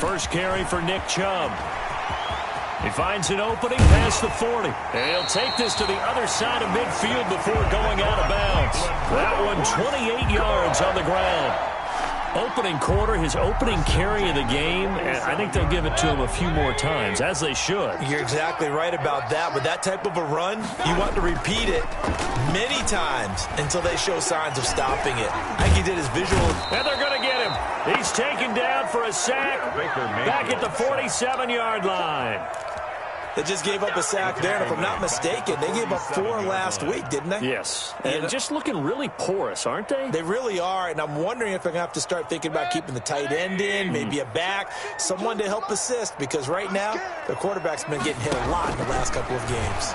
first carry for Nick Chubb. He finds an opening past the 40. And he'll take this to the other side of midfield before going out of bounds. That one 28 yards on the ground. Opening quarter, his opening carry of the game, and I think they'll give it to him a few more times, as they should. You're exactly right about that. With that type of a run, you want to repeat it many times until they show signs of stopping it. I think he did his visual. And they're going to get him. He's taken down for a sack back at the 47-yard line. They just gave up a sack there, and if I'm not mistaken, they gave up 4 last week, didn't they? Yes. And just looking really porous, aren't they? They really are, and I'm wondering if they're going to have to start thinking about keeping the tight end in, maybe a back, someone to help assist, because right now, their quarterback's been getting hit a lot in the last couple of games.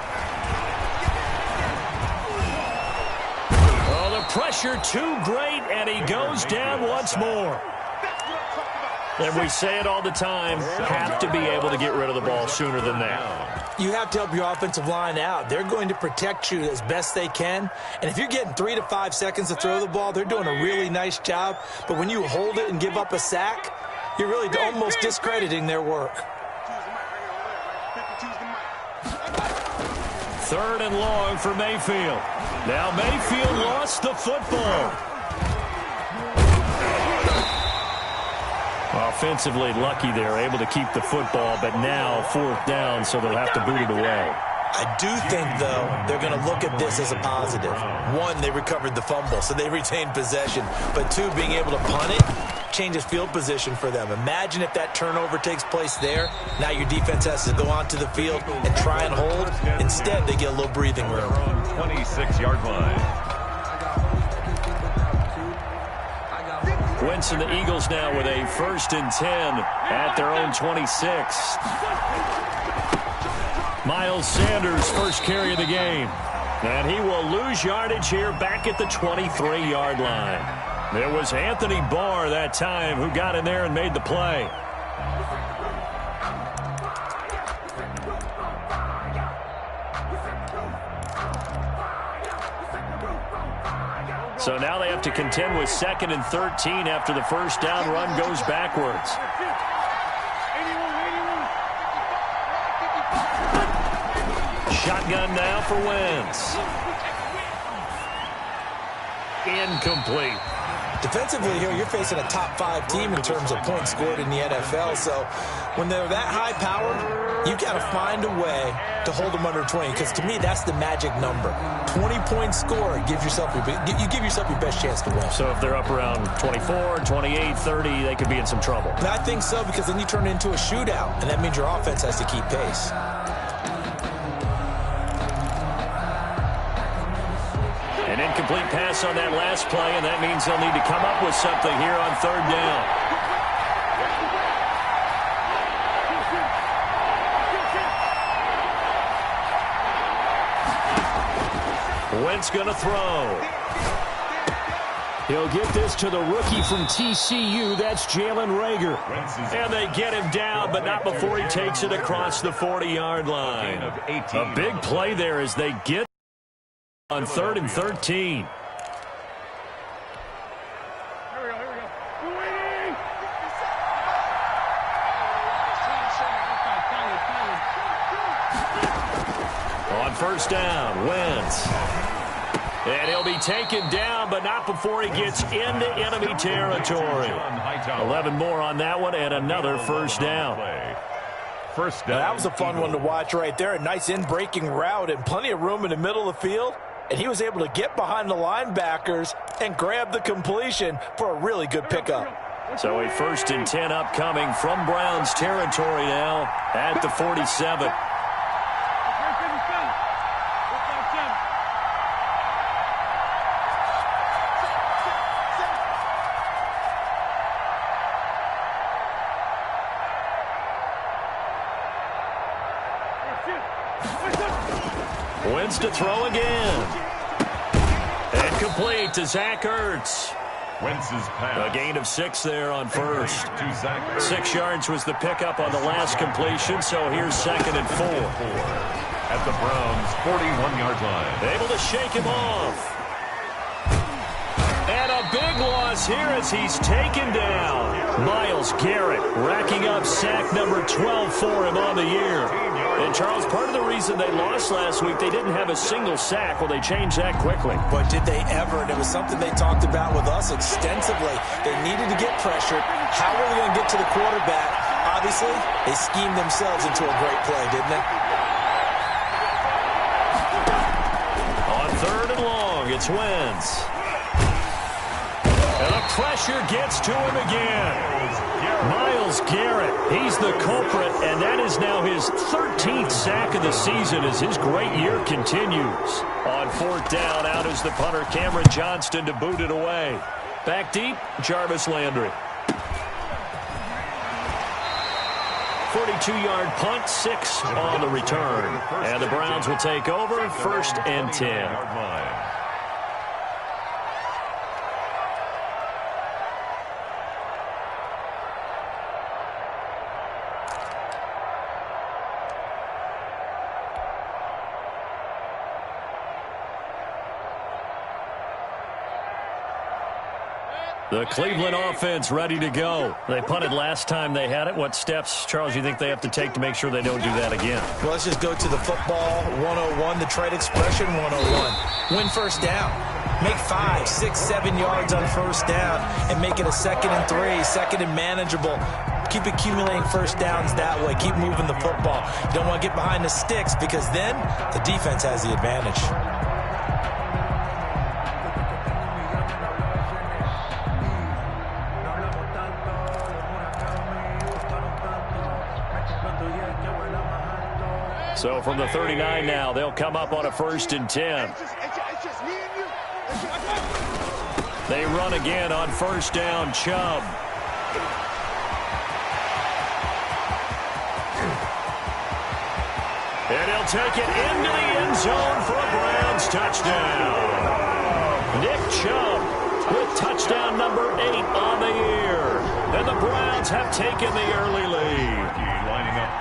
Oh, the pressure too great, and he goes down once more. And we say it all the time, have to be able to get rid of the ball sooner than that. You have to help your offensive line out. They're going to protect you as best they can. And if you're getting 3 to 5 seconds to throw the ball, they're doing a really nice job. But when you hold it and give up a sack, you're really almost discrediting their work. 3rd and long for Mayfield. Now Mayfield lost the football. Offensively lucky they're able to keep the football, but now 4th down, so they'll have to boot it away. I do think, though, they're going to look at this as a positive. 1, they recovered the fumble, so they retained possession. But 2, being able to punt it changes field position for them. Imagine if that turnover takes place there. Now your defense has to go onto the field and try and hold. Instead, they get a little breathing room. 26-yard line. Wentz and the Eagles now with a 1st and 10 at their own 26. Miles Sanders, first carry of the game. And he will lose yardage here back at the 23-yard line. There was Anthony Barr that time who got in there and made the play. So now they have to contend with 2nd and 13 after the first down run goes backwards. Shotgun now for Wentz. Incomplete. Defensively here, you're facing a top 5 team in terms of points scored in the NFL. So when they're that high powered, you've got to find a way to hold them under 20. Because to me, that's the magic number. 20-point score gives yourself you give yourself your best chance to win. So if they're up around 24, 28, 30, they could be in some trouble. And I think so, because then you turn it into a shootout, and that means your offense has to keep pace. An incomplete pass on that last play, and that means they'll need to come up with something here on 3rd down. Wentz going to throw. He'll get this to the rookie from TCU. That's Jalen Reagor. And they get him down, but not before he takes it across the 40-yard line. A big play there as they get on 3rd and 13. On 1st down, Wentz. And he'll be taken down, but not before he gets into enemy territory. 11 more on that one, and another 1st down. That was a fun one to watch right there. A nice in-breaking route and plenty of room in the middle of the field. And he was able to get behind the linebackers and grab the completion for a really good pickup. So a 1st and 10 upcoming from Browns territory now at the 47. Wentz to throw again. And complete to Zach Ertz. Wentz's pass. A gain of 6 there on 1st. 6 yards was the pickup on the last completion, so here's 2nd and 4. At the Browns' 41-yard line. Able to shake him off. And a big loss pass here as he's taken down. Myles Garrett racking up sack number 12 for him on the year. And, Charles, part of the reason they lost last week, they didn't have a single sack. Well, they changed that quickly. But did they ever? And it was something they talked about with us extensively. They needed to get pressured. How were they going to get to the quarterback? Obviously, they schemed themselves into a great play, didn't they? On 3rd and long, it's Wentz. And the pressure gets to him again. Myles Garrett, he's the culprit, and that is now his 13th sack of the season as his great year continues. On 4th down, out is the punter, Cameron Johnston, to boot it away. Back deep, Jarvis Landry. 42-yard punt, 6 on the return. And the Browns will take over, 1st and 10. The Cleveland offense ready to go. They punted last time they had it. What steps, Charles, you think they have to take to make sure they don't do that again? Well, let's just go to the football 101, the trade expression 101. Win first down. Make 5, 6, 7 yards on first down and make it a 2nd and 3, 2nd and manageable. Keep accumulating first downs that way. Keep moving the football. You don't want to get behind the sticks because then the defense has the advantage. So from the 39 now, they'll come up on a 1st and 10. They run again on 1st down, Chubb. And he'll take it into the end zone for a Browns touchdown. Nick Chubb with touchdown number 8 on the year. And the Browns have taken the early lead.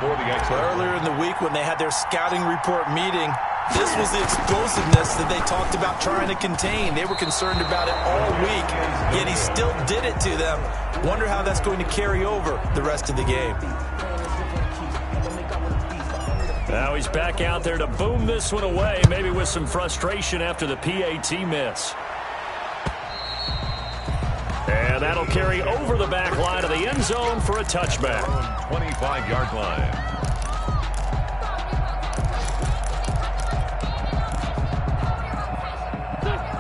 Earlier in the week when they had their scouting report meeting, this was the explosiveness that they talked about trying to contain. They were concerned about it all week, yet he still did it to them. Wonder how that's going to carry over the rest of the game. Now he's back out there to boom this one away, maybe with some frustration after the PAT miss. And that'll carry over the back line of the end zone for a touchback. 25-yard line.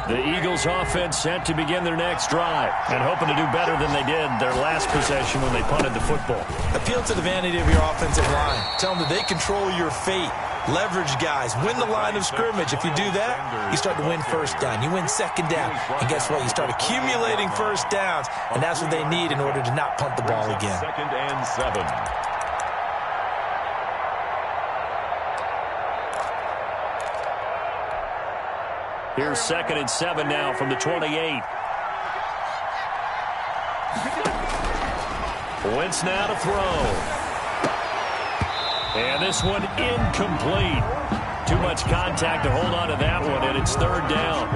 The Eagles offense set to begin their next drive and hoping to do better than they did their last possession when they punted the football. Appeal to the vanity of your offensive line. Tell them that they control your fate. Leverage guys. Win the line of scrimmage. If you do that, you start to win first down. You win second down. And guess what? You start accumulating first downs. And that's what they need in order to not punt the ball again. 2nd and 7. Here's 2nd and 7 now from the 28. Wentz now to throw. And this one incomplete. Too much contact to hold on to that one, and it's 3rd down.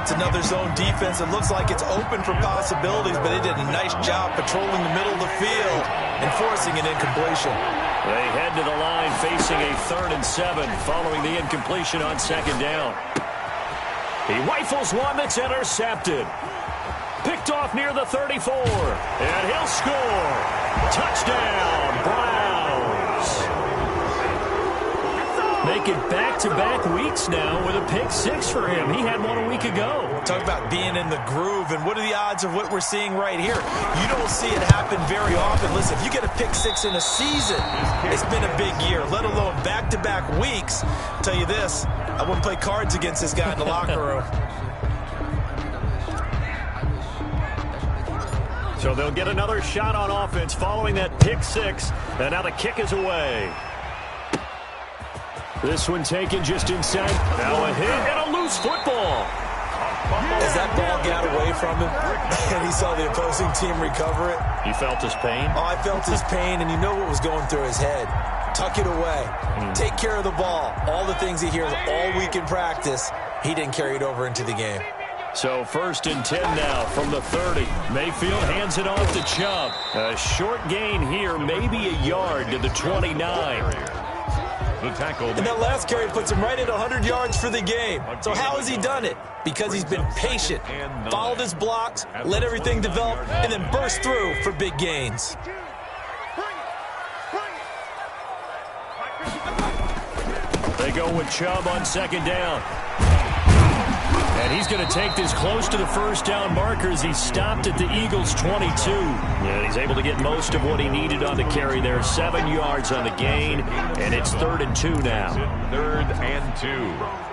It's another zone defense. It looks like it's open for possibilities, but they did a nice job patrolling the middle of the field and forcing an incompletion. They head to the line facing a 3rd and 7 following the incompletion on 2nd down. He rifles one that's intercepted. Picked off near the 34. And he'll score. Touchdown, Browns. Make it back-to-back weeks now with a pick 6 for him. He had one a week ago. Talk about being in the groove, and what are the odds of what we're seeing right here? You don't see it happen very often. Listen, if you get a pick 6 in a season, it's been a big year, let alone back-to-back weeks. I'll tell you this, I wouldn't play cards against this guy in the locker room. So they'll get another shot on offense following that pick 6, and now the kick is away. This one taken just inside. Now a hit and a loose football. As that ball got away from him and he saw the opposing team recover it. You felt his pain? Oh, I felt his pain, and you know what was going through his head. Tuck it away. Take care of the ball. All the things he hears all week in practice, he didn't carry it over into the game. So 1st and 10 now from the 30. Mayfield hands it off to Chubb. A short gain here, maybe a yard to the 29. The tackle. And that last carry puts him right at 100 yards for the game. So how has he done it? Because he's been patient, followed his blocks, let everything develop, and then burst through for big gains. They go with Chubb on 2nd down. And he's going to take this close to the 1st down markers. He stopped at the Eagles' 22. And he's able to get most of what he needed on the carry there. 7 yards on the gain, and it's 3rd and 2 now. 3rd and 2.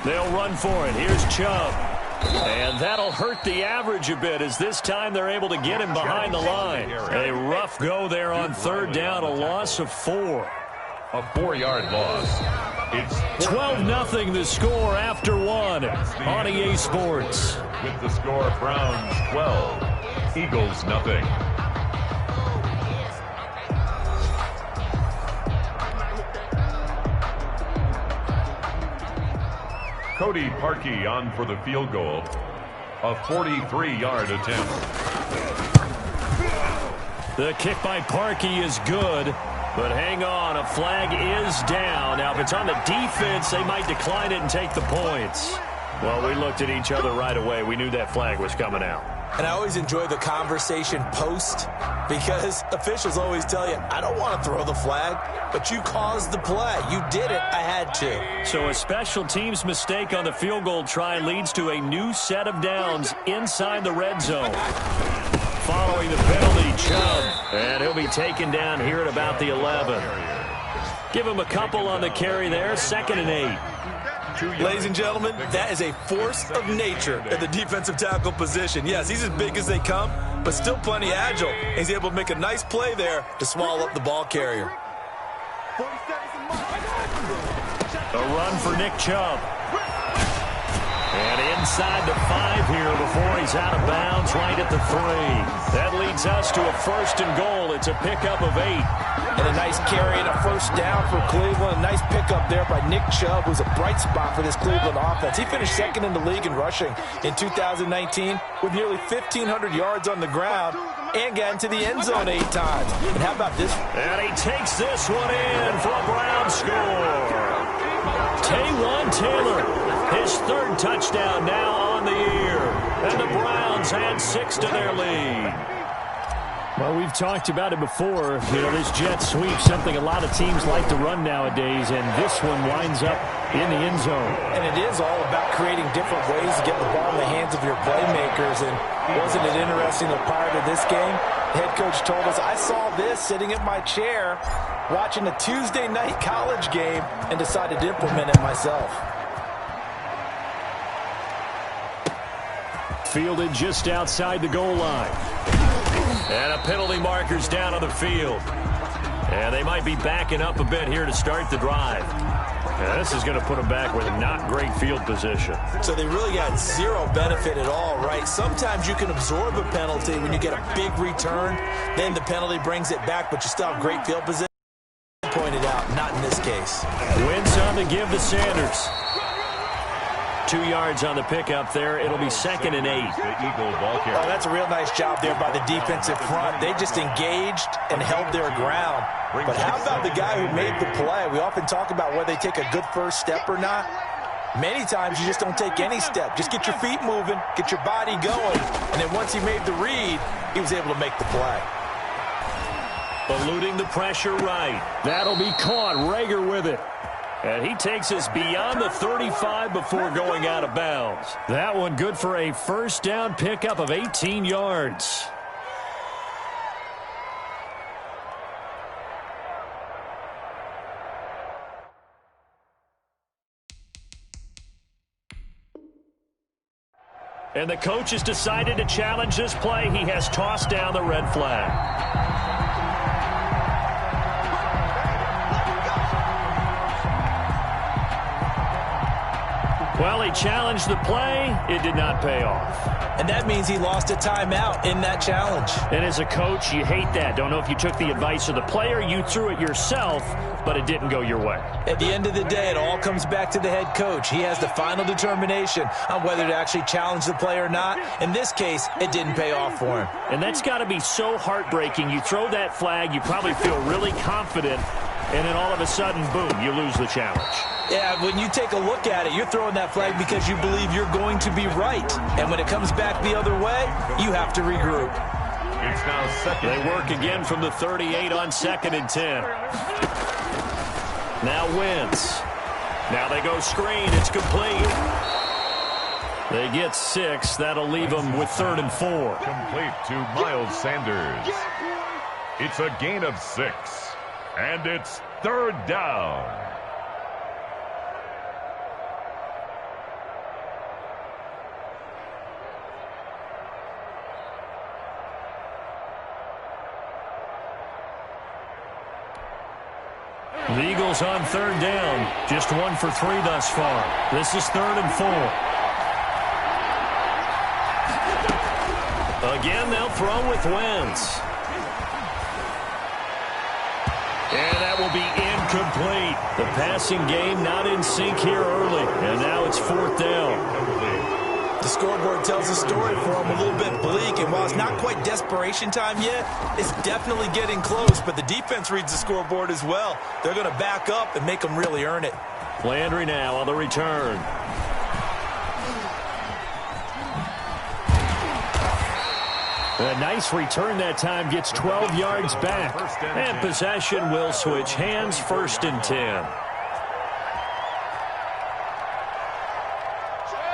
They'll run for it. Here's Chubb. And that'll hurt the average a bit as this time they're able to get him behind the line. A rough go there on 3rd down, a loss of 4. A 4-yard loss. It's 12-0 the score after 1 on EA Sports. With the score, Browns 12, Eagles nothing. Cody Parkey on for the field goal. A 43-yard attempt. The kick by Parkey is good, but hang on, a flag is down. Now, if it's on the defense, they might decline it and take the points. Well, we looked at each other right away. We knew that flag was coming out. And I always enjoy the conversation post because officials always tell you, I don't want to throw the flag, but you caused the play. You did it. I had to. So a special teams mistake on the field goal try leads to a new set of downs inside the red zone. Following the penalty, Chubb, and he'll be taken down here at about the 11. Give him a couple on the carry there, 2nd and 8. Ladies and gentlemen, that is a force of nature at the defensive tackle position. Yes, he's as big as they come, but still plenty agile. He's able to make a nice play there to swallow up the ball carrier. A run for Nick Chubb. And inside the 5 here before he's out of bounds right at the 3. That leads us to a 1st and goal. It's a pickup of 8. And a nice carry and a 1st down for Cleveland. A nice pickup there by Nick Chubb, who's a bright spot for this Cleveland offense. He finished 2nd in the league in rushing in 2019 with nearly 1,500 yards on the ground and got into the end zone 8 times. And how about this? And he takes this one in for a Brown score. Taywan Taylor, his 3rd touchdown now on the year. And the Browns add 6 to their lead. Well, we've talked about it before. You know, this jet sweep, something a lot of teams like to run nowadays, and this one winds up in the end zone. And it is all about creating different ways to get the ball in the hands of your playmakers. And wasn't it interesting that prior to this game, the head coach told us, I saw this sitting in my chair watching a Tuesday night college game and decided to implement it myself. Fielded just outside the goal line. And a penalty marker's down on the field. And they might be backing up a bit here to start the drive. And this is going to put them back with not great field position. So they really got zero benefit at all, right? Sometimes you can absorb a penalty when you get a big return. Then the penalty brings it back, but you still have great field position. Pointed out, not in this case. Wentz on the give to Sanders. 2 yards on the pickup there. It'll be 2nd and 8. Oh, that's a real nice job there by the defensive front. They just engaged and held their ground. But how about the guy who made the play? We often talk about whether they take a good first step or not. Many times you just don't take any step. Just get your feet moving, get your body going, and then once he made the read, he was able to make the play. Eluding the pressure right. That'll be caught. Rager with it. And he takes us beyond the 35 before going out of bounds. That one good for a 1st down pickup of 18 yards. And the coach has decided to challenge this play. He has tossed down the red flag. Well, he challenged the play. It did not pay off. And that means he lost a timeout in that challenge. And as a coach, you hate that. Don't know if you took the advice of the player, you threw it yourself, but it didn't go your way. At the end of the day, it all comes back to the head coach. He has the final determination on whether to actually challenge the play or not. In this case, it didn't pay off for him. And that's got to be so heartbreaking. You throw that flag, you probably feel really confident, and then all of a sudden, boom, you lose the challenge. Yeah, when you take a look at it, you're throwing that flag because you believe you're going to be right. And when it comes back the other way, you have to regroup. It's now second. They work again from the 38 on 2nd and 10. Now Wentz. Now they go screen. It's complete. They get 6. That'll leave them with 3rd and 4. Complete to Miles Sanders. It's a gain of 6. And it's 3rd down. The Eagles on 3rd down. Just 1 for 3 thus far. This is 3rd and 4. Again, they'll throw with Wentz. And that will be incomplete. The passing game not in sync here early. And now it's 4th down. The scoreboard tells a story for him, a little bit bleak, and while it's not quite desperation time yet, it's definitely getting close, but the defense reads the scoreboard as well. They're going to back up and make them really earn it. Landry now on the return. A nice return that time, gets 12 yards back. And possession will switch hands, 1st and 10.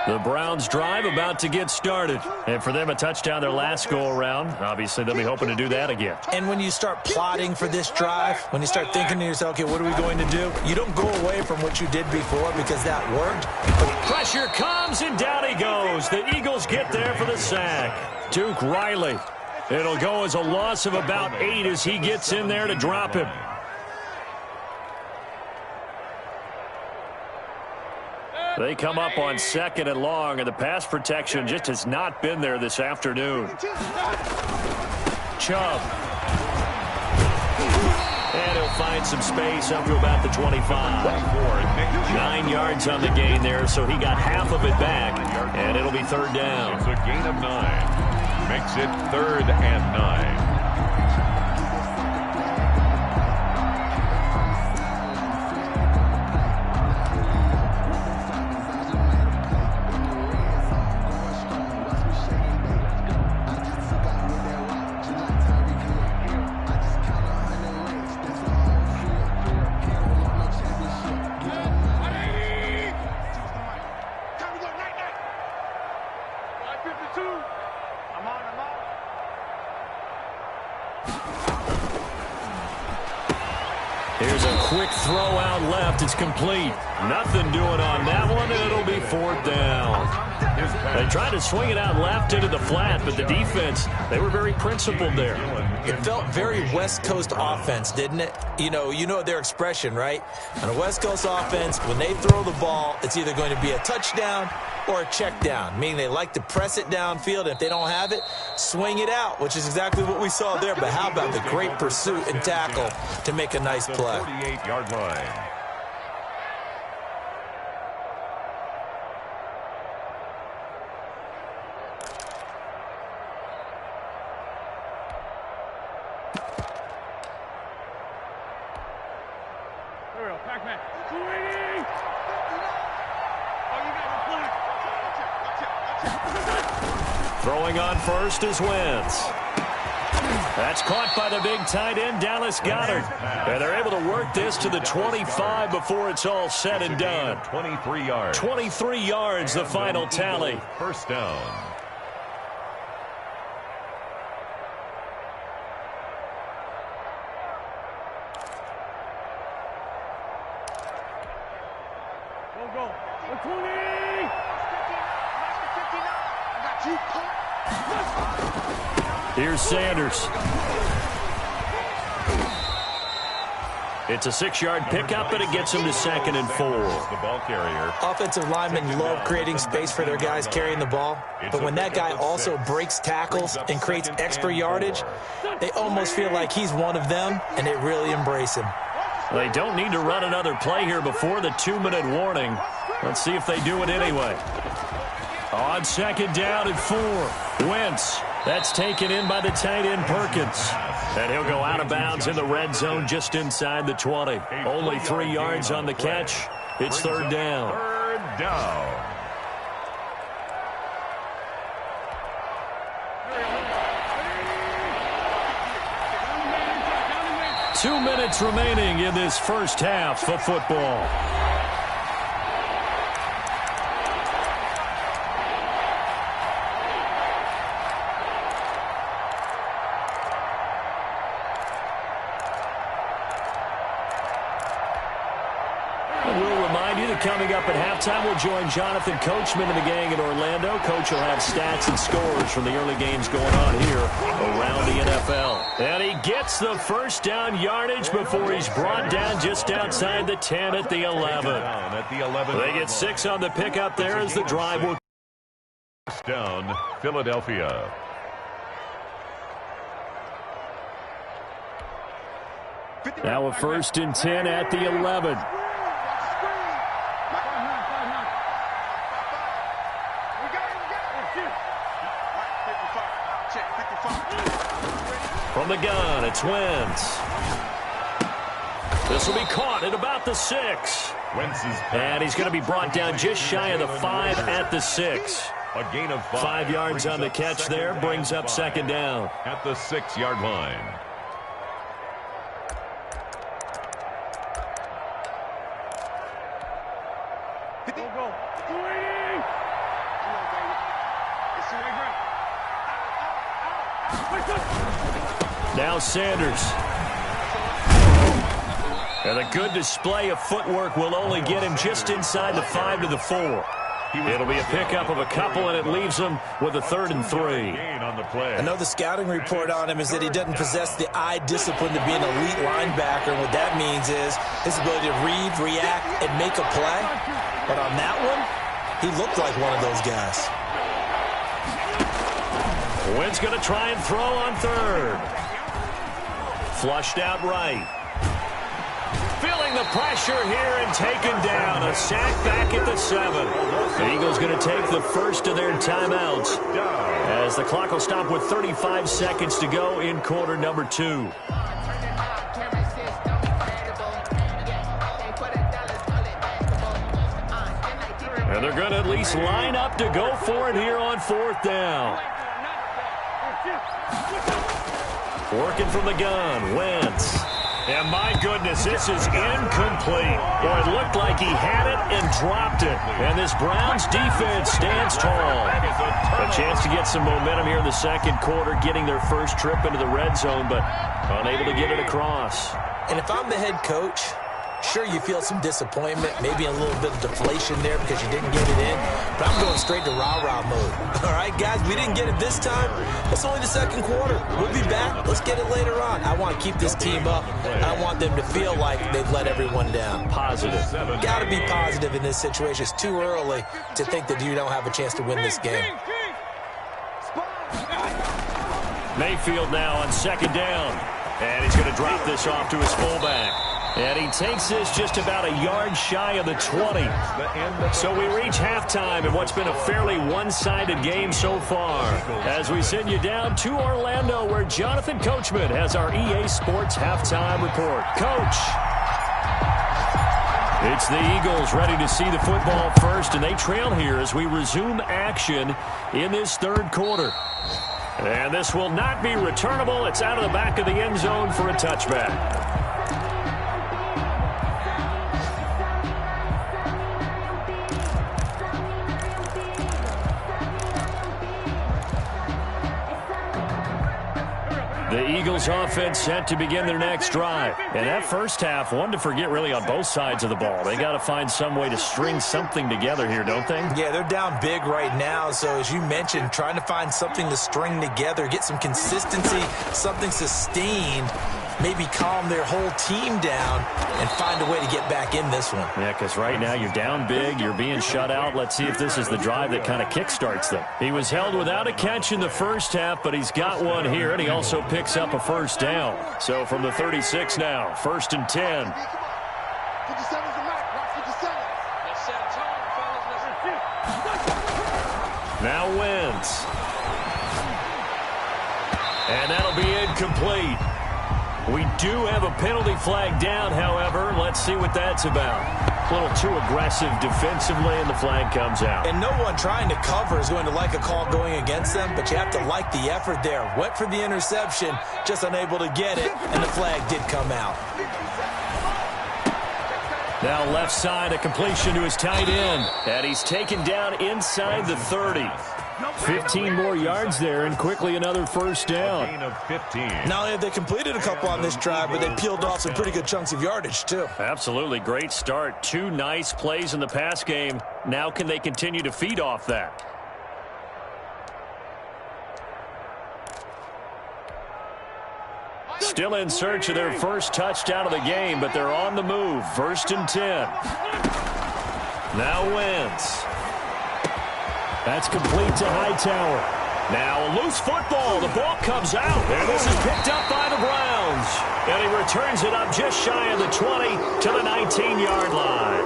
The Browns drive about to get started. And for them, a touchdown their last go-around. Obviously, they'll be hoping to do that again. And when you start plotting for this drive, when you start thinking to yourself, okay, what are we going to do? You don't go away from what you did before because that worked. Pressure comes, and down he goes. The Eagles get there for the sack. Duke Riley. It'll go as a loss of about 8 as he gets in there to drop him. They come up on 2nd and long, and the pass protection just has not been there this afternoon. Chubb. And he'll find some space up to about the 25. 9 yards on the gain there, so he got half of it back, and it'll be 3rd down. It's a gain of 9. Makes it 3rd and 9. Here's a quick throw out left. It's complete. Nothing doing on that one, and it'll be 4th down. They tried to swing it out left into the flat, but the defense, they were very principled there. It felt very West Coast offense, didn't it? You know their expression, right? On a West Coast offense, when they throw the ball, it's either going to be a touchdown or a check down, meaning they like to press it downfield. If they don't have it, swing it out, which is exactly what we saw there. But how about the great pursuit and tackle to make a nice play? 48-yard line. Throwing on first is Wentz. That's caught by the big tight end, Dallas Goedert. And they're able to work this to the 25 before it's all said and done. 23 yards. 23 yards, the final tally. 1st down. Here's Sanders. It's a 6-yard pickup, and it gets them to 2nd and 4. The ball carrier. Offensive linemen love creating space for their guys carrying the ball, but when that guy also breaks tackles and creates extra yardage, they almost feel like he's one of them, and they really embrace him. They don't need to run another play here before the 2-minute warning. Let's see if they do it anyway. On 2nd down and 4, Wentz. That's taken in by the tight end Perkins. And he'll go out of bounds in the red zone just inside the 20. Only 3 yards on the catch. It's 3rd down. 3rd down. Two minutes remaining in this first half of football. Coming up at halftime, we'll join Jonathan Coachman and the gang in Orlando. Coach will have stats and scores from the early games going on here around the NFL. And he gets the first down yardage before he's brought down just outside the 10 at the 11. They get 6 on the pickup there as the drive will. Down, Philadelphia. Now a 1st and 10 at the 11. From the gun, it's Wentz. This will be caught at about the 6. And he's going to be brought down just shy of the 5 at the 6. A gain of 5 yards on the catch there, brings up 2nd down. At the 6-yard line. Now Sanders. And a good display of footwork will only get him just inside the 5 to the 4. It'll be a pickup of a couple, and it leaves him with a 3rd and 3. I know the scouting report on him is that he doesn't possess the eye discipline to be an elite linebacker. And what that means is his ability to read, react, and make a play. But on that one, he looked like one of those guys. Wynn's going to try and throw on 3rd. Flushed out right. Feeling the pressure here and taken down. A sack back at the 7. The Eagles going to take the first of their timeouts as the clock will stop with 35 seconds to go in quarter number 2. And they're going to at least line up to go for it here on 4th down. Working from the gun, Wentz. And my goodness, this is incomplete. Boy, it looked like he had it and dropped it. And this Browns defense stands tall. A chance to get some momentum here in the 2nd quarter, getting their first trip into the red zone, but unable to get it across. And if I'm the head coach, sure, you feel some disappointment, maybe a little bit of deflation there because you didn't get it in. But I'm going straight to rah-rah mode. All right, guys, we didn't get it this time. It's only the 2nd quarter. We'll be back. Let's get it later on. I want to keep this team up. I want them to feel like they've let everyone down. Positive. Got to be positive in this situation. It's too early to think that you don't have a chance to win this game. Mayfield now on 2nd down. And he's going to drop this off to his fullback. And he takes this just about a yard shy of the 20. So we reach halftime in what's been a fairly one-sided game so far. As we send you down to Orlando, where Jonathan Coachman has our EA Sports halftime report. Coach. It's the Eagles ready to see the football first, and they trail here as we resume action in this 3rd quarter. And this will not be returnable. It's out of the back of the end zone for a touchback. The Eagles offense set to begin their next drive. And that first half, one to forget really on both sides of the ball. They got to find some way to string something together here, don't they? Yeah, they're down big right now. So as you mentioned, trying to find something to string together, get some consistency, something sustained. maybe calm their whole team down and find a way to get back in this one. Yeah, because right now you're down big, you're being shut out. Let's see if this is the drive that kind of kickstarts them. He was held without a catch in the first half, but he's got one here, and he also picks up a first down. So from the 36 now, 1st and 10. Now Wentz. And that'll be incomplete. We do have a penalty flag down, however. Let's see what that's about. A little too aggressive defensively, and the flag comes out. And no one trying to cover is going to like a call going against them, but you have to like the effort there. Went for the interception, just unable to get it, and the flag did come out. Now left side, a completion to his tight end. And he's taken down inside the 30. 15 more yards there, and quickly another first down. Not only have they completed a couple on this drive, but they peeled off some pretty good chunks of yardage, too. Absolutely great start. 2 nice plays in the pass game. Now can they continue to feed off that? Still in search of their first touchdown of the game, but they're on the move. 1st and 10. Now Wentz. That's complete to Hightower. Now a loose football. The ball comes out. And this is picked up by the Browns. And he returns it up just shy of the 20 to the 19-yard line.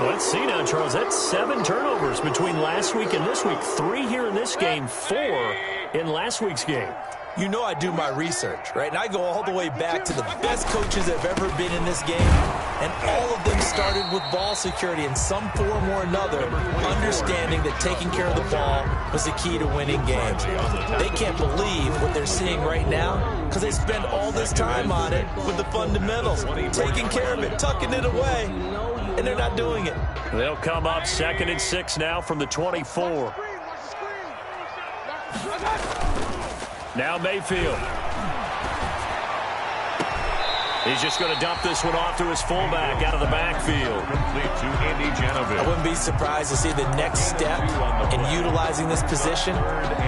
Let's see now, Charles. That's 7 turnovers between last week and this week. 3 here in this game, 4 in last week's game. You know I do my research, right? And I go all the way back to the best coaches that have ever been in this game. And all of them started with ball security in some form or another, understanding that taking care of the ball was the key to winning games. They can't believe what they're seeing right now because they spend all this time on it with the fundamentals, taking care of it, tucking it away, and they're not doing it. They'll come up 2nd and 6 now from the 24. Now Mayfield. He's just going to dump this one off to his fullback out of the backfield. I wouldn't be surprised to see the next step in utilizing this position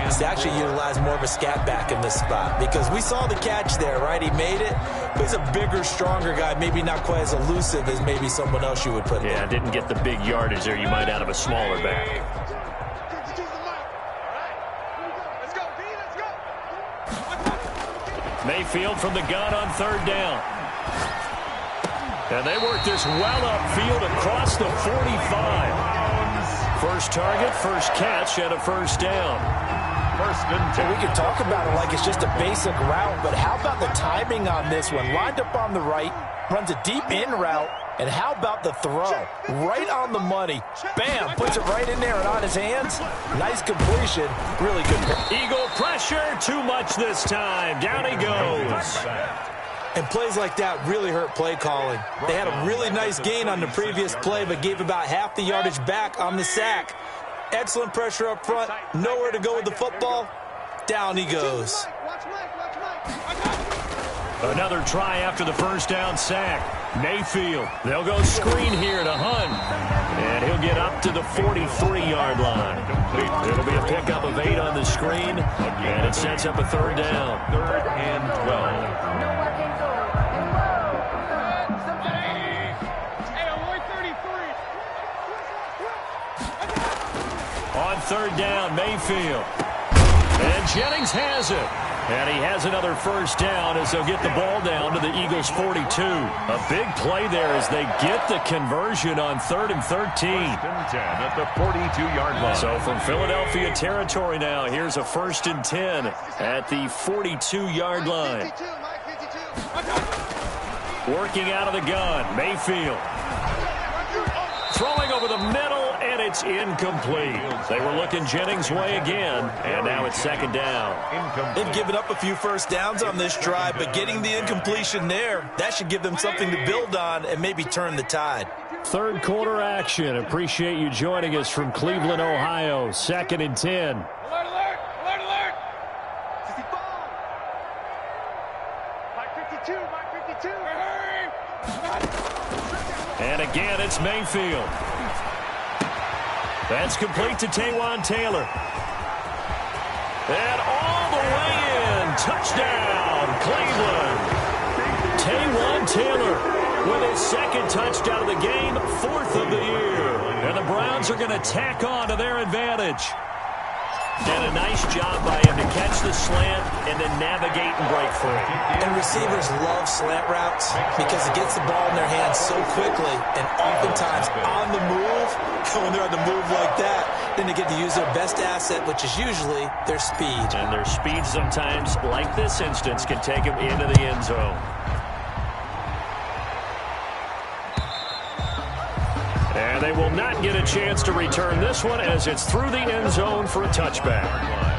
is to actually utilize more of a scat back in this spot. Because we saw the catch there, right? He made it. But he's a bigger, stronger guy, maybe not quite as elusive as maybe someone else you would put there. Yeah, didn't get the big yardage there you might out of a smaller back. Mayfield from the gun on 3rd down. And they work this well upfield across the 45. First target, first catch, and a first down. 1st and 10. We could talk about it like it's just a basic route, but how about the timing on this one? Lined up on the right, runs a deep in route, and how about the throw? Right on the money. Bam, puts it right in there and on his hands. Nice completion. Really good. Eagle pressure, too much this time. Down he goes. And plays like that really hurt play calling. They had a really nice gain on the previous play, but gave about half the yardage back on the sack. Excellent pressure up front. Nowhere to go with the football. Down he goes. Another try after the first down sack. Mayfield. They'll go screen here to Hunt. And he'll get up to the 43-yard line. It'll be a pickup of 8 on the screen. And it sets up a 3rd down. 3rd and 12. On 3rd down, Mayfield. And Jennings has it. And he has another first down as they'll get the ball down to the Eagles' 42. A big play there as they get the conversion on 3rd and 13. 1st and 10 at the 42-yard line. So from Philadelphia territory now, here's a 1st and 10 at the 42-yard line. Working out of the gun, Mayfield. Throwing over the middle, and it's incomplete. They were looking Jennings' way again, and now it's 2nd down. They've given up a few first downs on this drive, but getting the incompletion there, that should give them something to build on and maybe turn the tide. 3rd quarter action. Appreciate you joining us from Cleveland, Ohio. 2nd and 10. Alert, alert, alert, alert. Mike 52, Mike 52. Hurry. And again, it's Mayfield. That's complete to Taywan Taylor. And all the way in. Touchdown, Cleveland. with his second touchdown of the game, 4th of the year. And the Browns are going to tack on to their advantage. And a nice job by him to catch the slant and then navigate and break free. And receivers love slant routes because it gets the ball in their hands so quickly and oftentimes on the move. When they're on the move like that, then they get to use their best asset, which is usually their speed. And their speed sometimes, like this instance, can take them into the end zone. And they will not get a chance to return this one as it's through the end zone for a touchback.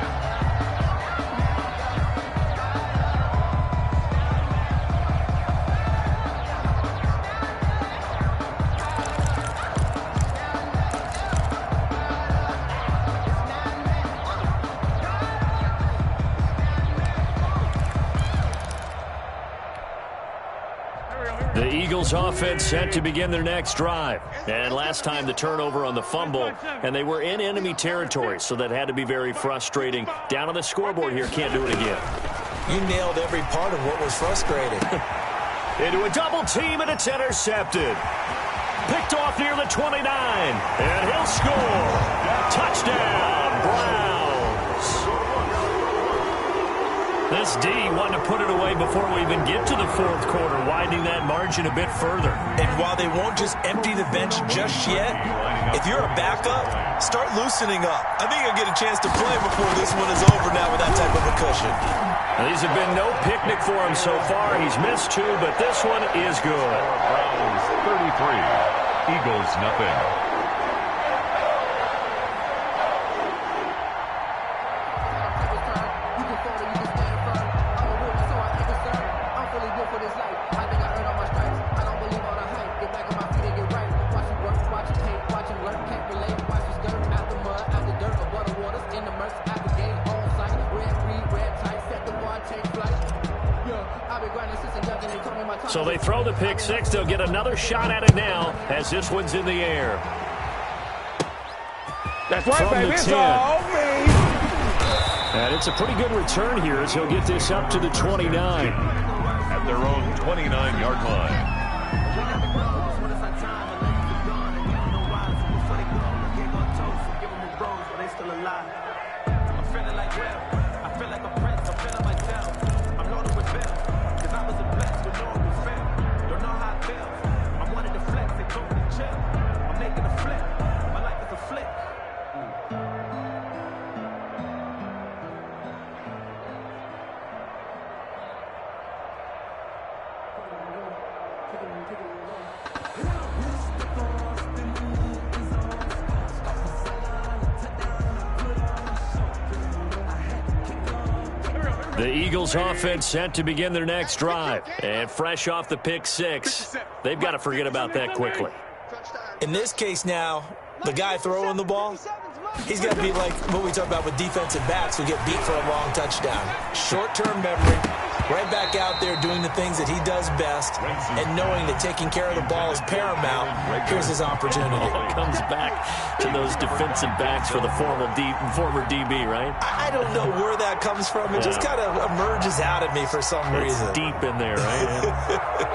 The Eagles offense set to begin their next drive. And last time the turnover on the fumble, and they were in enemy territory, so that had to be very frustrating. Down on the scoreboard here, can't do it again. You nailed every part of what was frustrating. Into a double team, and it's intercepted. Picked off near the 29, and he'll score. Touchdown, Browns. This D wanting to put it away before we even get to the 4th quarter, widening that margin a bit further. And while they won't just empty the bench just yet, if you're a backup, start loosening up. I think you'll get a chance to play before this one is over now with that type of a cushion. Now, these have been no picnic for him so far. He's missed 2, but this one is good. Browns 33, Eagles nothing. So they throw the pick 6. They'll get another shot at it now as this one's in the air. That's right, From baby. the It's 10. all me. And it's a pretty good return here as he'll get this up to the 29. At their own 29-yard line. The Eagles offense set to begin their next drive. And fresh off the pick 6, they've got to forget about that quickly. In this case now, the guy throwing the ball, he's got to be like what we talk about with defensive backs who get beat for a long touchdown. Short-term memory, right back out there doing the things that he does best, and knowing that taking care of the ball is paramount. Here's his opportunity. It comes back to those defensive backs for the former DB, right? I don't know where that comes from. It just kind of emerges out of me for some reason. It's deep in there, right?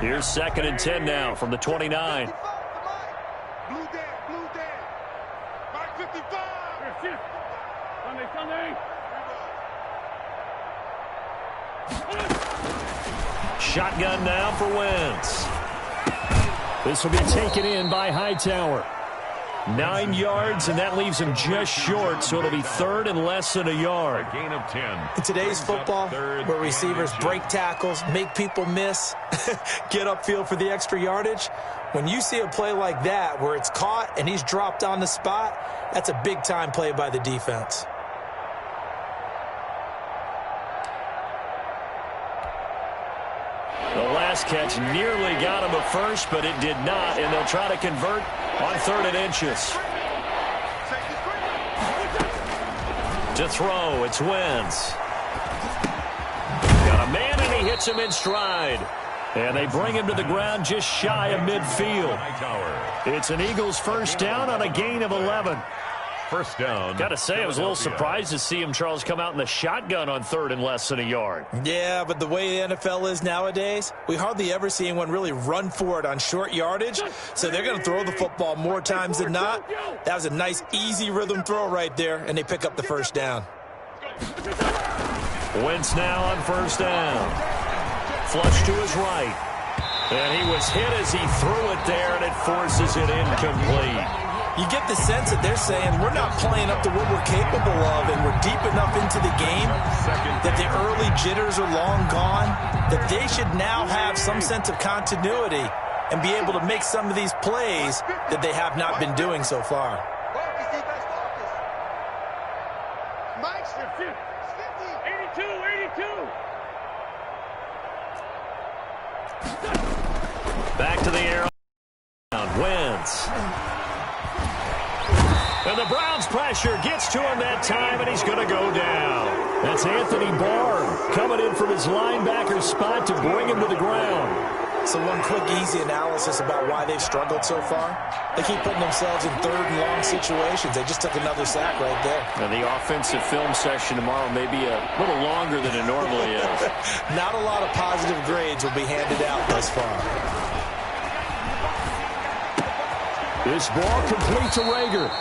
Here's 2nd and 10 now from the 29. Blue down. Mark 55. Shotgun now for Wentz. This will be taken in by Hightower. 9 yards, and that leaves him just short, so it'll be 3rd and less than a yard. A gain of 10. In today's football, where receivers break tackles, make people miss, get upfield for the extra yardage, when you see a play like that where it's caught and he's dropped on the spot, that's a big-time play by the defense. The last catch nearly got him a first, but it did not, and they'll try to convert on 3rd and inches. To throw, it's Wentz. Got a man, and he hits him in stride. And they bring him to the ground just shy of midfield. It's an Eagles first down on a gain of 11. First down. Got to say, I was a little surprised to see him, Charles, come out in the shotgun on 3rd and less than a yard. Yeah, but the way the NFL is nowadays, we hardly ever see anyone really run for it on short yardage. So they're going to throw the football more times than not. That was a nice, easy rhythm throw right there, and they pick up the first down. Wentz now on first down. Flush to his right. And he was hit as he threw it there, and it forces it incomplete. You get the sense that they're saying we're not playing up to what we're capable of, and we're deep enough into the game that the early jitters are long gone, that they should now have some sense of continuity and be able to make some of these plays that they have not been doing so far. Mike's 82, 82. Back to the air. Wentz. And the Browns' pressure gets to him that time, and he's going to go down. That's Anthony Barr coming in from his linebacker spot to bring him to the ground. So one quick, easy analysis about why they've struggled so far. They keep putting themselves in 3rd and long situations. They just took another sack right there. Now, the offensive film session tomorrow may be a little longer than it normally is. Not a lot of positive grades will be handed out thus far. This ball complete to Rager.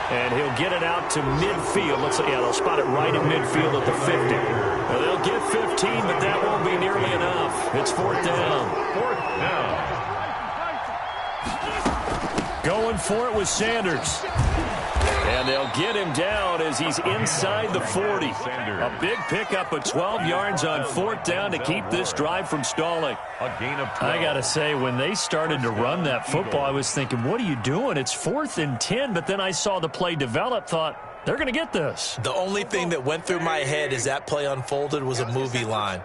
And he'll get it out to midfield. Looks like, yeah, they'll spot it right in midfield at the 50. Now, they'll get 15, but that won't be nearly enough. It's 4th down. 4th down. Going for it with Sanders. And they'll get him down as he's inside the 40. A big pickup of 12 yards on 4th down to keep this drive from stalling. A gain of 12. I got to say, when they started to run that football, I was thinking, what are you doing? It's 4th and 10, but then I saw the play develop, thought, they're going to get this. The only thing that went through my head as that play unfolded was a movie line.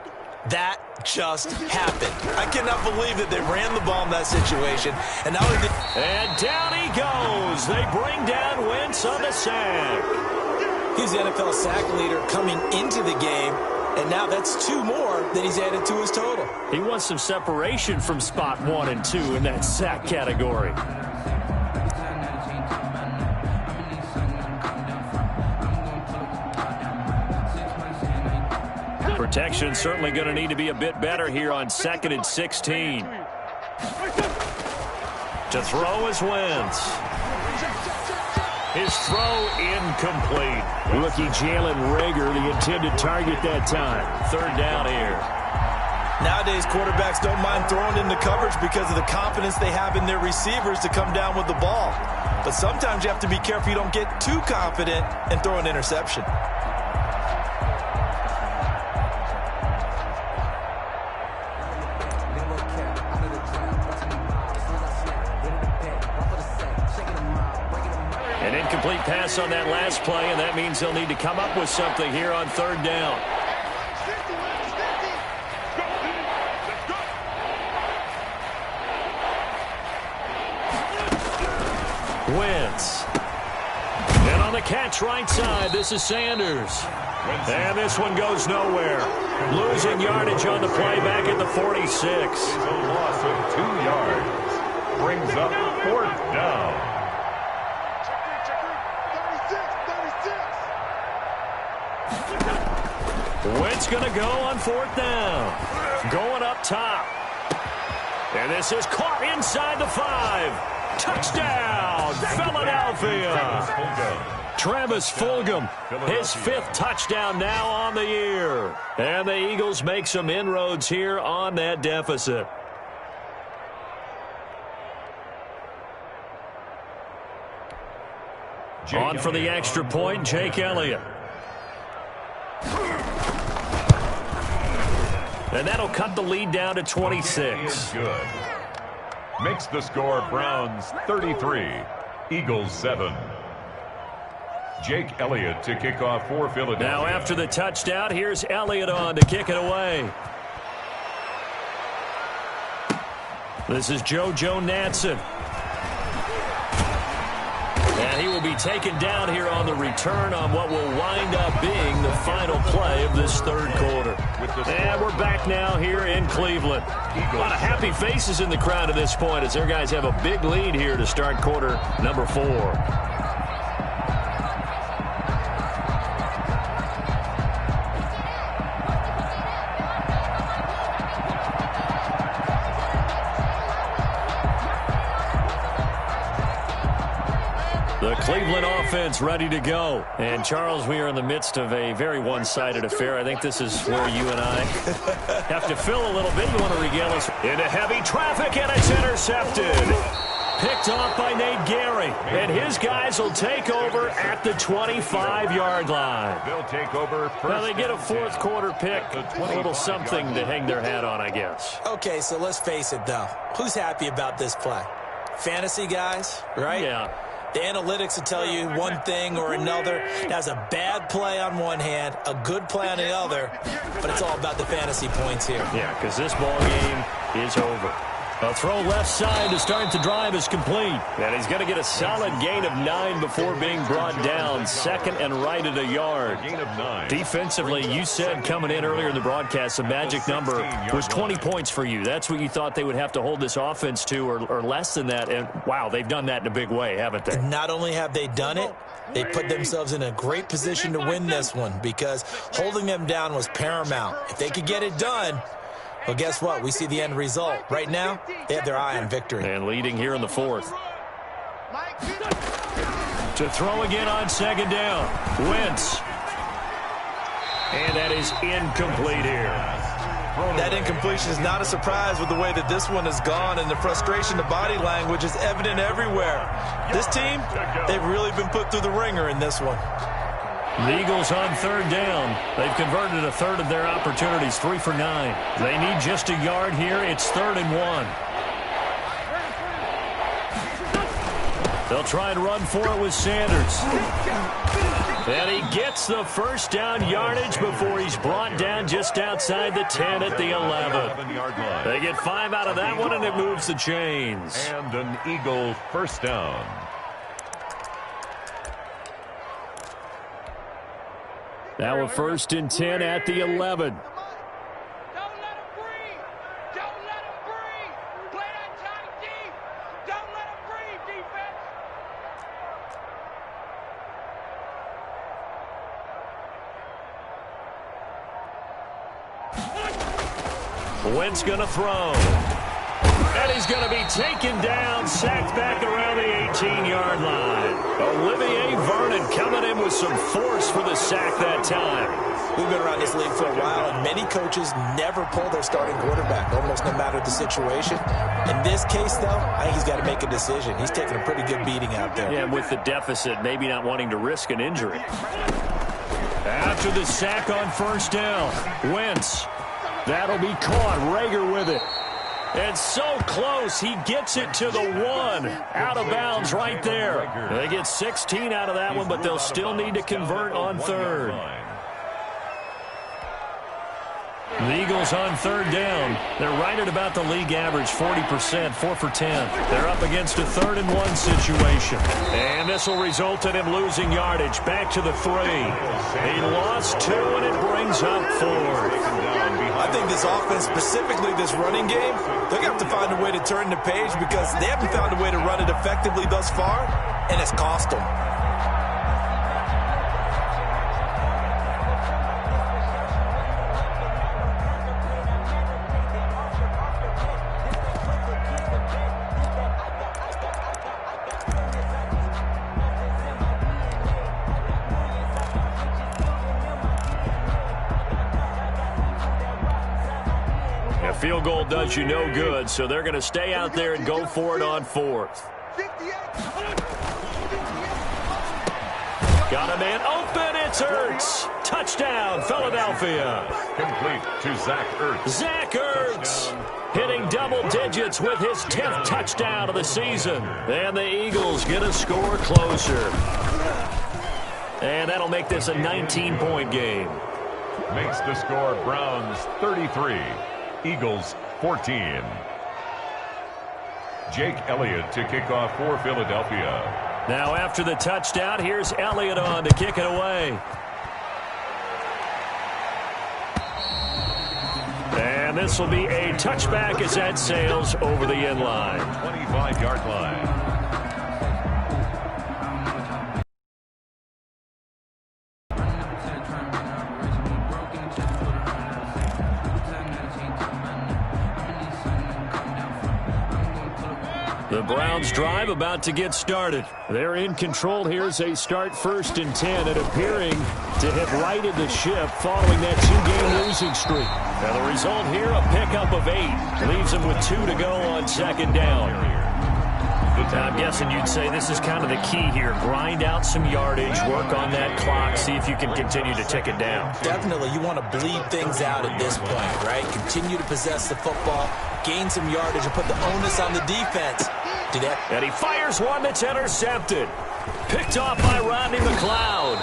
That just happened. I cannot believe that they ran the ball in that situation. And now and down he goes. They bring down Wentz on the sack. He's the NFL sack leader coming into the game, and now that's 2 more that he's added to his total. He wants some separation from spot 1 and 2 in that sack category. Protection certainly going to need to be a bit better here on 2nd and 16. To throw is Wentz. His throw incomplete. Rookie Jalen Rager, the intended target that time. 3rd down here. Nowadays, quarterbacks don't mind throwing into coverage because of the confidence they have in their receivers to come down with the ball. But sometimes you have to be careful you don't get too confident and throw an interception. An incomplete pass on that last play, and that means they'll need to come up with something here on 3rd down. Wentz. And on the catch right side, this is Sanders. And this one goes nowhere. Losing yardage on the play back at the 46. It's a loss of 2 yards. Brings up 4th down. Wentz going to go on 4th down. Going up top. And this is caught inside the 5. Touchdown, Philadelphia. Travis Fulgham, his 5th touchdown now on the year. And the Eagles make some inroads here on that deficit. On for the extra point, Jake Elliott. And that'll cut the lead down to 26. Good. Makes the score Browns 33, Eagles 7. Jake Elliott to kick off for Philadelphia. Now after the touchdown, here's Elliott on to kick it away. This is JoJo Natson. And And he will be taken down here on the return on what will wind up being the final play of this third quarter. And we're back now here in Cleveland. A lot of happy faces in the crowd at this point as their guys have a big lead here to start quarter number 4. The Cleveland offense ready to go. And, Charles, we are in the midst of a very one-sided affair. I think this is where you and I have to fill a little bit. You want to regale us into heavy traffic, and it's intercepted. Picked off by Nate Gary. And his guys will take over at the 25-yard line. They'll take over first. Now, they get a fourth quarter pick. A little something to hang their hat on, I guess. Okay, so let's face it, though. Who's happy about this play? Fantasy guys, right? Yeah. The analytics will tell you one thing or another. That's a bad play on one hand, a good play on the other, but it's all about the fantasy points here. Yeah, because this ball game is over. A throw left side to start the drive is complete. And he's going to get a solid gain of 9 before being brought down. Second and right at a yard. Gain of 9. Defensively, you said coming in earlier in the broadcast, the magic number was 20 points for you. That's what you thought they would have to hold this offense to or less than that. And, wow, they've done that in a big way, haven't they? Not only have they done it, they put themselves in a great position to win this one because holding them down was paramount. If they could get it done, well, guess what? We see the end result. Right now, they have their eye on victory. And leading here in the fourth. To throw again on second down. Wentz. And that is incomplete here. That incompletion is not a surprise with the way that this one has gone, and the frustration, the body language is evident everywhere. This team, they've really been put through the ringer in this one. The Eagles on third down. They've converted a third of their opportunities, 3 for 9. They need just a yard here. It's 3rd and 1. They'll try and run for it with Sanders. And he gets the first down yardage before he's brought down just outside the 10 at the 11. They get 5 out of that one, and it moves the chains. And an Eagle first down. Now a 1st and 10 at the 11. Don't let him breathe. Don't let him breathe. Play that tight deep. Don't let him breathe, defense. Wentz going to throw. And he's going to be taken down, sacked back around the 18-yard line. Olivier Vernon coming in with some force for the sack that time. We've been around this league for a while, and many coaches never pull their starting quarterback, almost no matter the situation. In this case, though, I think he's got to make a decision. He's taking a pretty good beating out there. Yeah, with the deficit, maybe not wanting to risk an injury. After the sack on first down, Wentz. That'll be caught. Rager with it. And so close, he gets it to the 1. Out of bounds right there. They get 16 out of that one, but they'll still need to convert on third. The Eagles on third down. They're right at about the league average, 40%, 4 for 10. They're up against a 3rd and 1 situation. And this will result in him losing yardage. Back to the 3. He lost 2, and it brings up 4. I think this offense, specifically this running game, they're going to have to find a way to turn the page because they haven't found a way to run it effectively thus far, and it's cost them. Field goal does you no good, so they're going to stay out there and go for it on 4th. Got a man open. It's Ertz. Touchdown, Philadelphia. Complete to Zach Ertz. Zach Ertz hitting double digits with his 10th touchdown of the season. And the Eagles get a score closer. And that'll make this a 19-point game. Makes the score Browns 33. Eagles 14. Jake Elliott to kick off for Philadelphia. Now after the touchdown, here's Elliott on to kick it away. And this will be a touchback as that sails over the end line. 25-yard line. The Browns drive about to get started. They're in control here as they start 1st and 10 and appearing to have righted the ship following that 2-game losing streak. Now the result here, a pickup of 8. Leaves them with 2 to go on 2nd down. Now I'm guessing you'd say this is kind of the key here. Grind out some yardage, work on that clock, see if you can continue to tick it down. Definitely, you want to bleed things out at this point, right? Continue to possess the football, gain some yardage, and put the onus on the defense. And he fires one that's intercepted. Picked off by Rodney McLeod.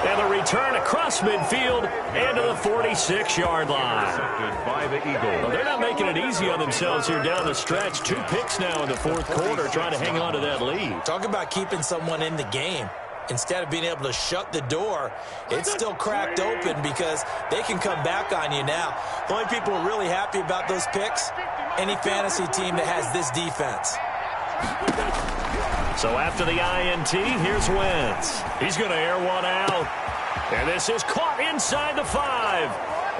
And the return across midfield and to the 46-yard line. Intercepted by the Eagles. Well, they're not making it easy on themselves here down the stretch. 2 picks now in the 4th quarter trying to hang on to that lead. Talk about keeping someone in the game. Instead of being able to shut the door, it's still cracked open because they can come back on you now. The only people who are really happy about those picks, any fantasy team that has this defense. So after the INT, here's Wentz. He's going to air one out. And this is caught inside the 5.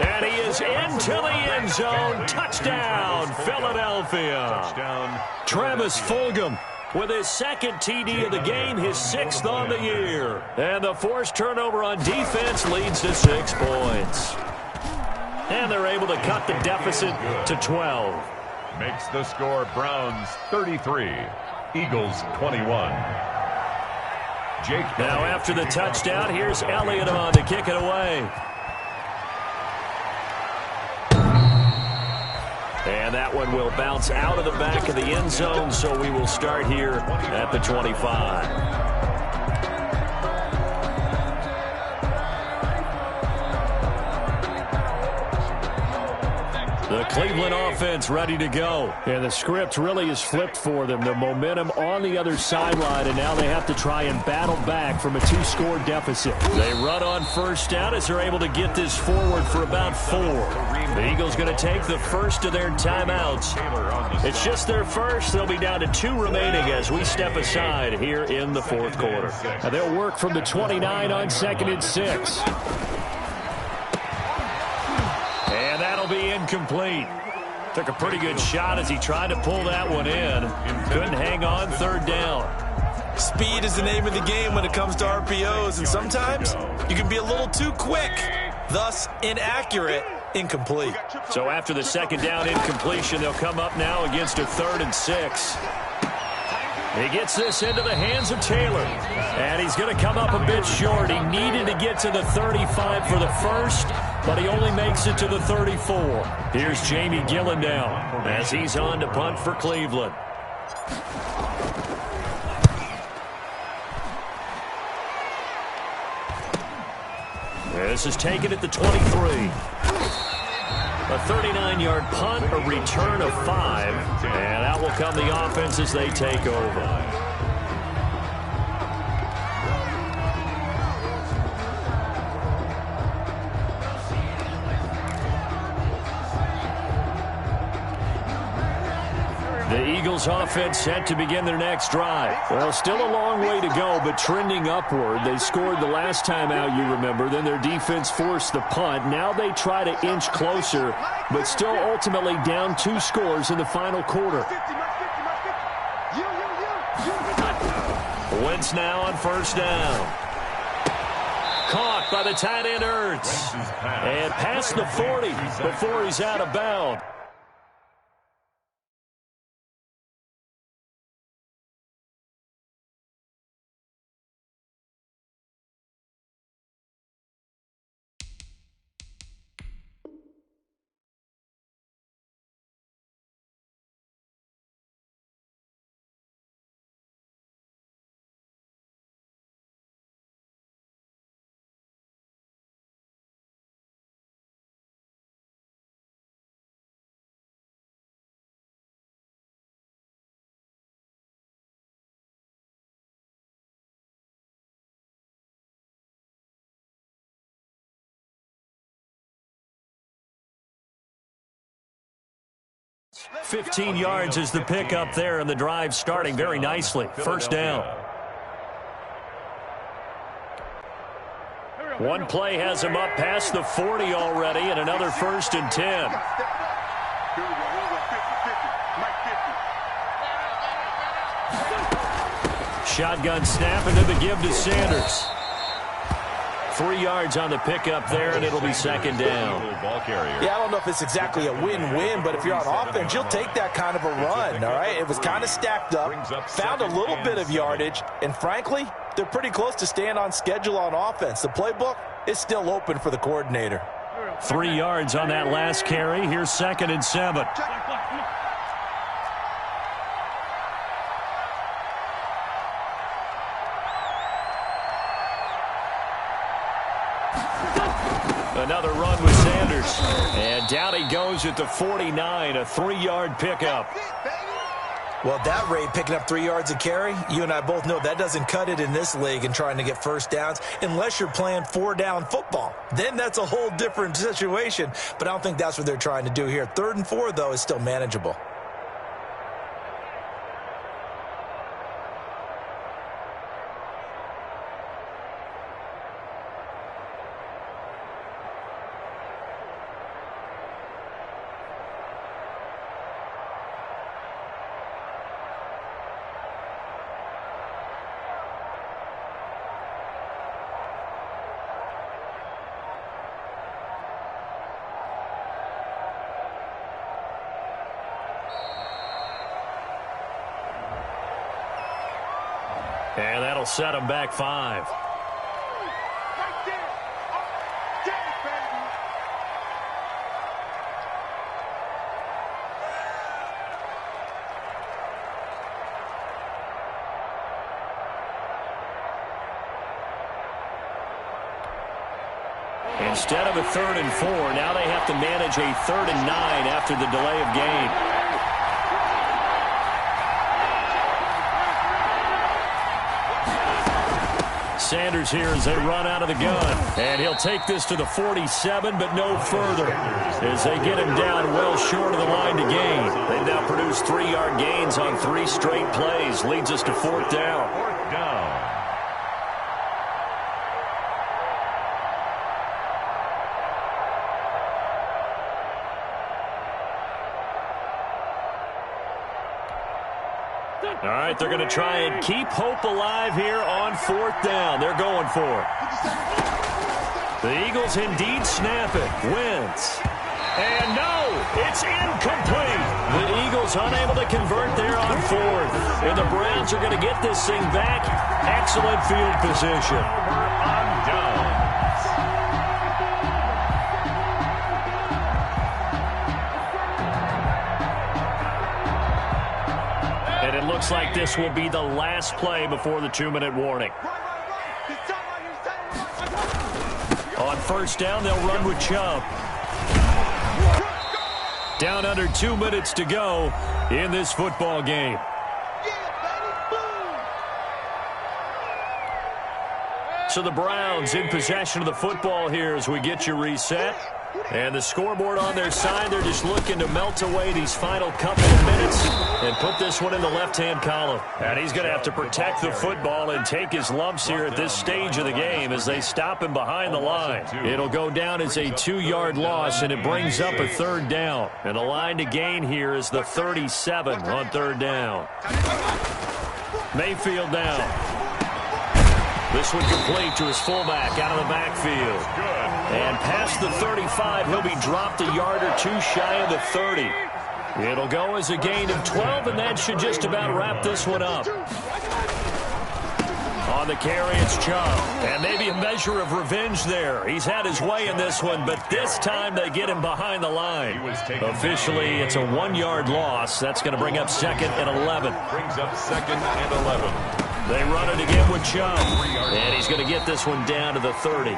And he is into the end zone. Touchdown, Philadelphia. Touchdown. Travis Fulgham with his 2nd TD of the game, his 6th on the year. And the forced turnover on defense leads to 6 points. And they're able to cut the deficit to 12. Makes the score Browns 33, Eagles 21. Jake. Now after the touchdown, here's Elliott on to kick it away. And that one will bounce out of the back of the end zone, so we will start here at the 25. The Cleveland offense ready to go. And the script really is flipped for them. The momentum on the other sideline, and now they have to try and battle back from a 2-score deficit. They run on 1st down as they're able to get this forward for about 4. The Eagles going to take the first of their timeouts. It's just their first. They'll be down to 2 remaining as we step aside here in the 4th quarter. Now they'll work from the 29 on 2nd and 6. And that'll be incomplete. Took a pretty good shot as he tried to pull that one in. Couldn't hang on 3rd down. Speed is the name of the game when it comes to RPOs, and sometimes you can be a little too quick, thus inaccurate, incomplete. So after the 2nd down incompletion, they'll come up now against a 3rd and 6. He gets this into the hands of Taylor. And he's going to come up a bit short. He needed to get to the 35 for the first, but he only makes it to the 34. Here's Jamie Gillen now as he's on to punt for Cleveland. This is taken at the 23. A 39-yard punt, a return of 5, and out will come the offense as they take over. The Eagles offense set to begin their next drive. Well, still a long way to go, but trending upward. They scored the last time out, you remember. Then their defense forced the punt. Now they try to inch closer, but still ultimately down 2 scores in the final quarter. Wentz now on 1st down. Caught by the tight end Ertz. And past the 40 before he's out of bounds. 15 yards is the pickup there, and the drive starting very nicely. First down. One play has him up past the 40 already, and another 1st and 10. Shotgun snap into the give to Sanders. 3 yards on the pickup there, and it'll be 2nd down. Yeah, I don't know if it's exactly a win-win, but if you're on offense, you'll take that kind of a run, all right? It was kind of stacked up, found a little bit of yardage, and frankly, they're pretty close to staying on schedule on offense. The playbook is still open for the coordinator. 3 yards on that last carry. Here's 2nd and 7. Another run with Sanders. And down he goes at the 49, a 3-yard pickup. Well, at that rate, picking up 3 yards a carry, you and I both know that doesn't cut it in this league and trying to get first downs unless you're playing 4-down football. Then that's a whole different situation, but I don't think that's what they're trying to do here. 3rd and 4, though, is still manageable. And that'll set him back 5. Instead of a 3rd and 4, now they have to manage a 3rd and 9 after the delay of game. Sanders here as they run out of the gun. And he'll take this to the 47, but no further as they get him down well short of the line to gain. They've now produced 3-yard gains on 3 straight plays. Leads us to 4th down. 4th down. All right, they're going to try and keep hope alive here on 4th down. They're going for it. The Eagles indeed snap it. Wins. And no, it's incomplete. The Eagles unable to convert there on 4th. And the Browns are going to get this thing back. Excellent field position. On down. And it looks like this will be the last play before the 2-minute warning. On 1st down, they'll run with Chubb. Down under 2 minutes to go in this football game. So the Browns in possession of the football here as we get you reset. And the scoreboard on their side, they're just looking to melt away these final couple of minutes and put this one in the left-hand column. And he's going to have to protect the football and take his lumps here at this stage of the game as they stop him behind the line. It'll go down as a 2-yard loss, and it brings up a 3rd down. And the line to gain here is the 37 on 3rd down. Mayfield down. This one complete to his fullback out of the backfield. And past the 35, he'll be dropped a yard or 2 shy of the 30. It'll go as a gain of 12, and that should just about wrap this one up. On the carry, it's Chubb. And maybe a measure of revenge there. He's had his way in this one, but this time they get him behind the line. Officially, it's a 1-yard loss. That's going to bring up 2nd and 11. Brings up 2nd and 11. They run it again with Chubb. And he's going to get this one down to the 30.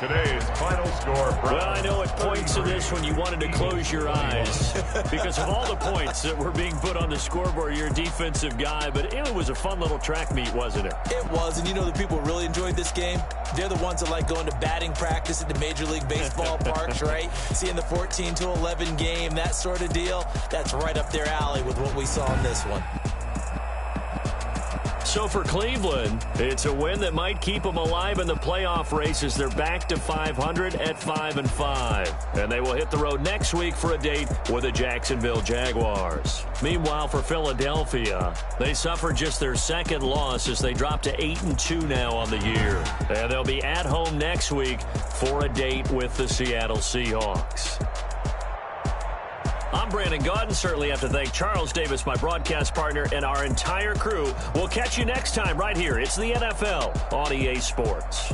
Today's final score. Well, I know at points of this when you wanted to close your eyes because of all the points that were being put on the scoreboard. You're a defensive guy, but it was a fun little track meet, wasn't it? It was, and you know the people who really enjoyed this game? They're the ones that like going to batting practice at the Major League Baseball parks, right? Seeing the 14-11 game, that sort of deal. That's right up their alley with what we saw in this one. So for Cleveland, it's a win that might keep them alive in the playoff race as they're back to 500 at 5-5. And they will hit the road next week for a date with the Jacksonville Jaguars. Meanwhile, for Philadelphia, they suffered just their second loss as they drop to 8-2 now on the year. And they'll be at home next week for a date with the Seattle Seahawks. I'm Brandon Gaudin. Certainly have to thank Charles Davis, my broadcast partner, and our entire crew. We'll catch you next time right here. It's the NFL on EA Sports.